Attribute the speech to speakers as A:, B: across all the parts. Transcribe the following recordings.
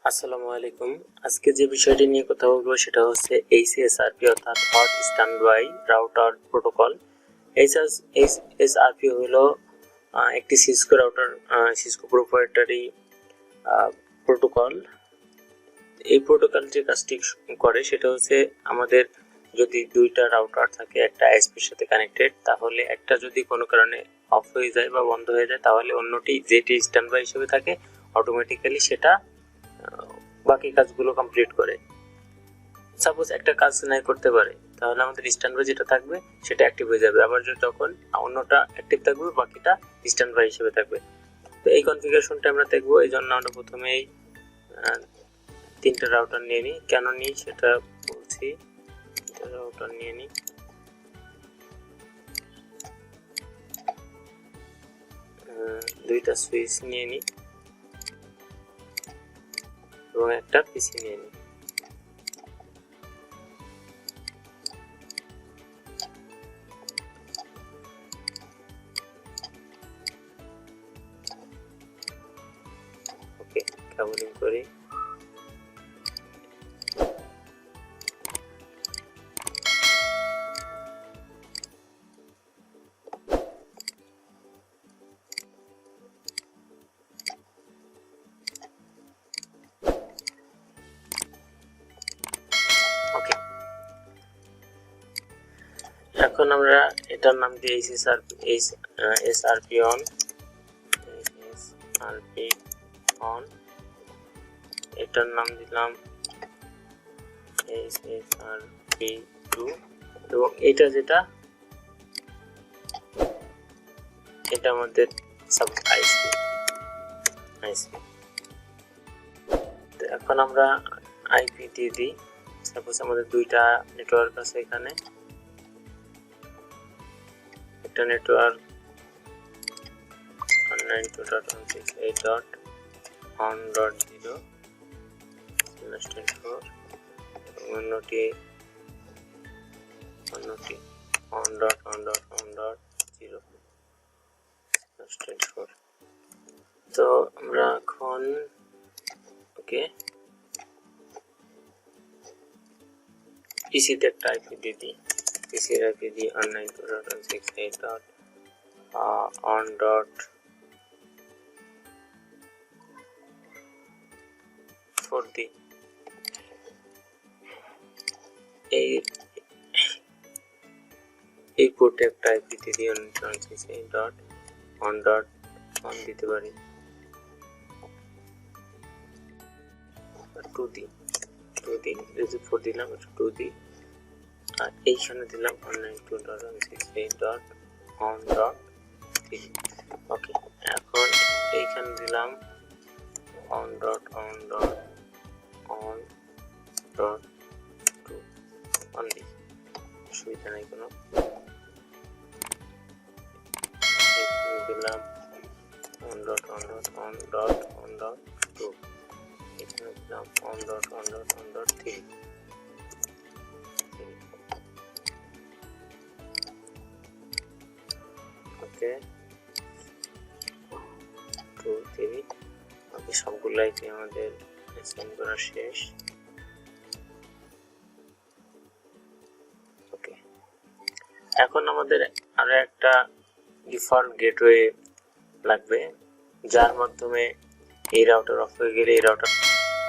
A: আসসালামু আলাইকুম। আজকে যে বিষয়টি নিয়ে কথা বলবো সেটা হচ্ছে HSRP অর্থাৎ hot standby router protocol. HSRP হলো একটি Cisco router, Cisco proprietary protocol. এই প্রোটোকল যে কাজটি করে সেটা হচ্ছে আমাদের যদি দুইটা রাউটার থাকে, একটা আইএসপির সাথে কানেক্টেড, তাহলে একটা যদি কোনো কারণে অফ হয়ে যায় বা বন্ধ হয়ে যায় তাহলে অন্যটি যেটি স্ট্যান্ডবাই হিসেবে থাকে অটোমেটিক্যালি সেটা বাকি কাজগুলো কমপ্লিট করে। সাপোজ একটা কাজ নাই করতে পারে তাহলে আমাদের স্ট্যান্ডবাই যেটা থাকবে সেটা অ্যাক্টিভ হয়ে যাবে, আবার যখন অন্যটা অ্যাক্টিভ থাকবে বাকিটা স্ট্যান্ডবাই হিসেবে থাকবে। তো এই কনফিগারেশনটা আমরা দেখবো। এই জন্য আমরা প্রথমেই তিনটা রাউটার নিয়ে নিই। কেন নিই সেটা বলছি। তিনটা রাউটার নিয়ে নিই, দুইটা সুইচ নিয়ে নিই এবং একটা পিসি নিয়ে নিই। ওকে, কেবলিং করি। এখন আমরা এটার নাম দিই এসআরপি অন। এটার নাম দিলাম HSRP2 এবং এটা যেটা এটা আমাদের সাব আইসপি। তো এখন আমরা আইপি দিয়ে দিই। সাপোজ আমাদের দুইটা নেটওয়ার্ক আছে, এখানে একটা নেটওয়ার্ক 192.168.1.0/24 অন্যটি 1.1.1.0/24। তো আমরা এখন ওকে পিসিতে একটা আইপি দিয়ে দিই। পিসির আইপি দিয়ে 192.168.1.4 দিই। এই পোর্টে একটা আইপি দিয়ে দিই 192.168.1.1 দিতে পারি। 2 দিই, 4 দিলাম, 2 দিই, আর এইখানে দিলাম 192.168.1.3। ওকে, এখন এইখানে দিলাম 1.1.1.2 দিই, অসুবিধা নাই কোনো। এখানে দিলাম 1.1.1.1.2, এখানে দিলাম 1.1.1.3। ওকে, 2 3। ওকে, সবগুলো আইপি আমাদের অ্যাসাইন করা শেষ। ওকে, এখন আমাদের আরো একটা ডিফল্ট গেটওয়ে লাগবে যার মাধ্যমে এই রাউটার অফ হয়ে গেলে এই রাউটার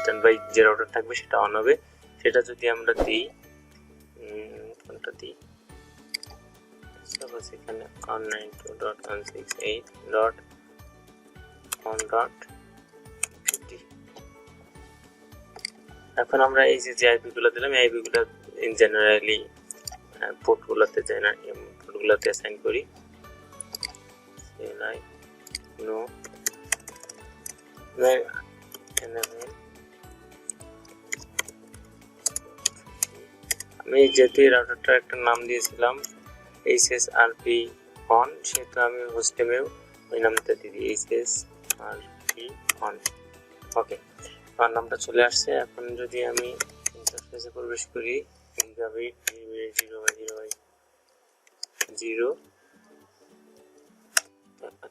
A: স্ট্যান্ডবাই যে রাউটার থাকবে সেটা অন হবে। সেটা যদি আমরা দিই, কোনটা দিই, সাপোজ এখানে 192.168.1.50। এখন আমরা এই যে আইপি গুলো দিলাম, এই আইপি গুলো ইন জেনারেলি পোর্টগুলোতে পোর্টগুলোতে অ্যাসাইন করি। নো আমি যেহেতু এই রাউটারটা একটা নাম দিয়েছিলাম HSRP অন, সেহেতু আমি হোস্টেমেও ওই নামটা দিয়ে দিই HSRP অন। ওকে, আমার নামটা চলে আসছে। এখন যদি আমি ইন্টারফেসে প্রবেশ করি, গিগাবিট 0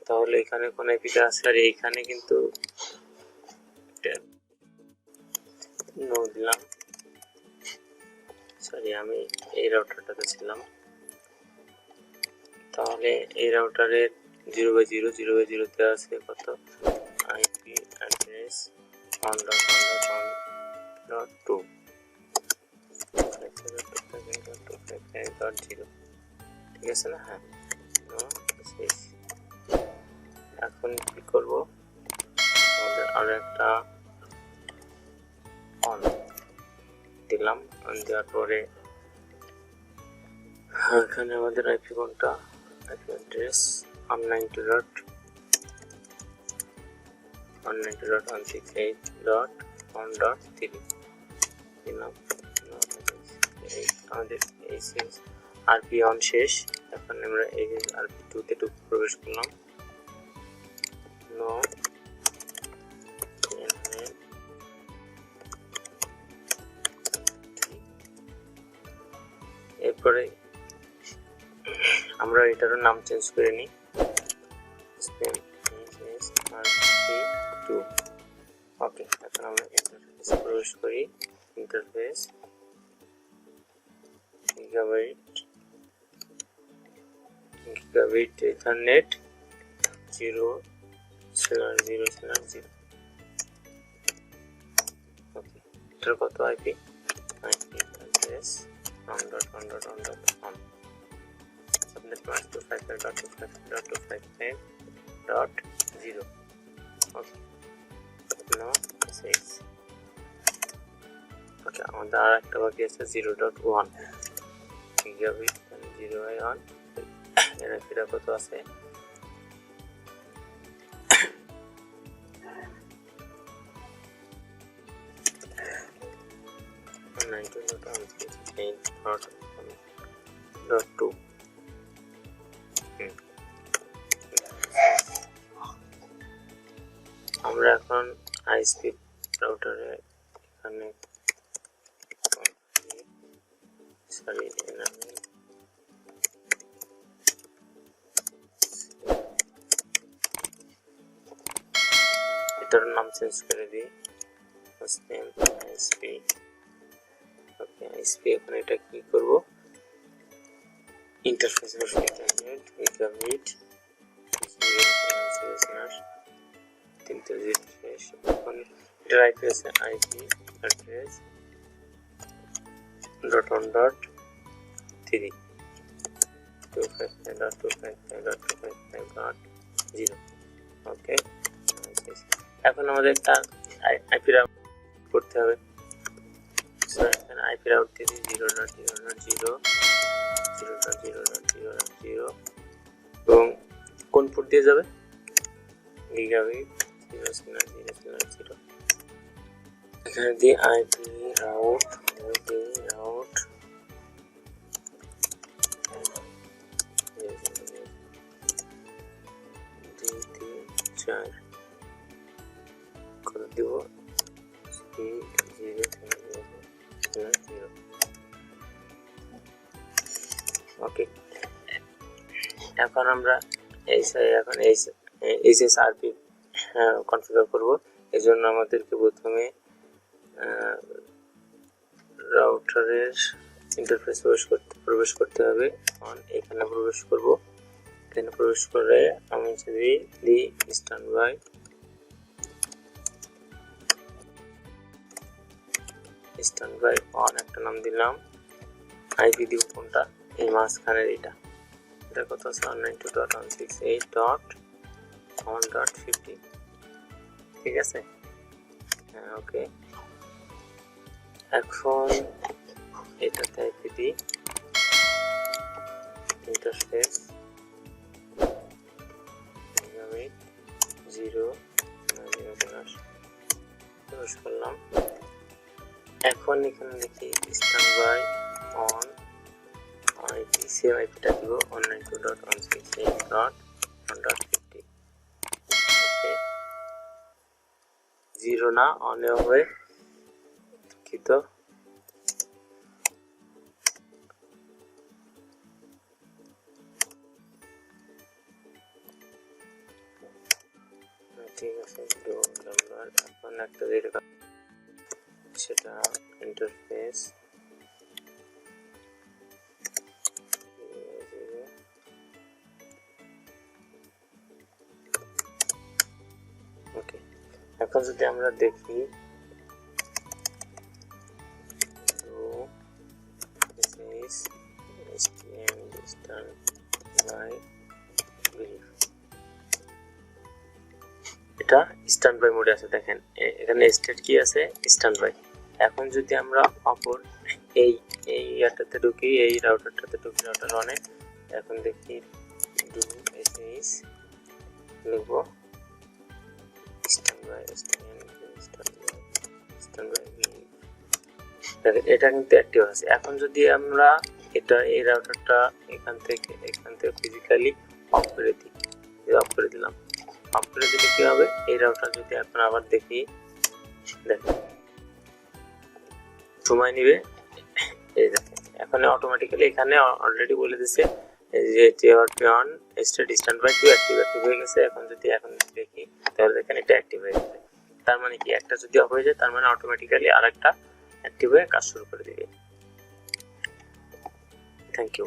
A: তাহলে এখানে কোন আইপিটা আছে আর এইখানে কিন্তু নো দিলাম সরি আমি এই রাউটারটাতে ছিলাম তাহলে এই রাউটারের 0/0 তে আছে কত আইপি অ্যাড্রেস 1.1.1.2 ঠিক আছে না হ্যাঁ এখন কি করব আমাদের আরো একটা অন দিলাম অন দেওয়ার পরে এখানে আমাদের আইপি কোনটা আইপি অ্যাড্রেস 192.168.1.3 দিলাম আমাদের আরপি অন শেষ এখন আমরা এই আরপি 2 তে প্রবেশ করলাম নো এরপরে আমরা এটারও নাম চেঞ্জ করে নিই ওকে এখন আমরা ইন্টারফেসে প্রবেশ করি ইন্টারফেস গিগাবিট ইথারনেট 0/0/0 ওকে এটার কত আইপি অ্যাড্রেস 1.1.1.1 subnet mask 255.255.255.0 ওকে now 6 ওকে আমাদের আর একটা বাকি আছে 0.1 গিগাবিট 0/1 এর আইপিটা কত আছে 192.168.2 আমরা এখন আইএসপি রাউটারে এখানে সরি এটার নাম চেঞ্জ করে দিই আইএসপি ওকে আইএসপি এখন এটা কি করব ইন্টারফেস বসে ইন্টারনেট গিগাবিট 0/0/3 শেষ এখন এটার আইপি আছে আইপি অ্যাড্রেস .1.3 255.255.255.0 ওকে এখন আমাদের একটা আইপি রাউট করতে হবে সো এখানে আইপি রাউট দিয়ে 0.0.0 এবং কোন পোর্ট দিয়ে যাবে গিগাবিট 0/0/0 এখানে দিয়ে আইপি রাউট করে দিব 0/0/0 ওকে এখন আমরা HSRP কনফিগার করব এজন্য আমাদেরকে প্রথমে রাউটারের ইন্টারফেস প্রবেশ করতে হবে এখানে প্রবেশ করব এখানে প্রবেশ করে আমি যদি দিই স্ট্যান্ডবাই অন একটা নাম দিলাম আইপি দিব কোনটা এই মাঝখানের এটা কত আছে 192.168.1.50 ঠিক আছে হ্যাঁ ওকে এখন এটাতে আইপি দিই ইন্টারফেস 0/0 প্রবেশ করলাম এখন এখানে লিখি স্ট্যান্ডবাই অন আইপি সেম আইপিটা দিব 192.168.1.50 ওকে 0 না অনে হবে কিন্তু আর এখন একটা যেটা সেটা ইন্টারফেস ওকে। এখন যদি আমরা দেখি এটা স্ট্যান্ড বাই মোডে আছে, দেখেন এখানে স্টেট কি আছে, স্ট্যান্ড বাই। এখন যদি আমরা অপর এই ইয়ারটাতে ঢুকি, এই রাউটারটাতে ঢুকি, রাউটার অনে, এখন দেখি ডু এসএস লিখবো স্ট্যান্ড বাই এটা কিন্তু অ্যাক্টিভ আছে। এখন যদি আমরা এটা এই রাউটারটা এখান থেকে ফিজিক্যালি অফ করে দিই, অফ করে দিলাম, অফ করে দিলে কি হবে, এই রাউটার যদি এখন আবার দেখি, দেখেন সময় নিবে, এই দেখেন এখন অটোমেটিক্যালি এখানে অলরেডি বলে দিচ্ছে যে TRP on standby to active হয়ে গেছে। এখন যদি দেখি তাহলে দেখেন এটা অ্যাক্টিভ হয়ে গেছে। তার মানে কি, একটা যদি অফ হয়ে যায় তার মানে অটোমেটিক্যালি আরেকটা অ্যাক্টিভ হয়ে কাজ শুরু করে দিবে। Thank you.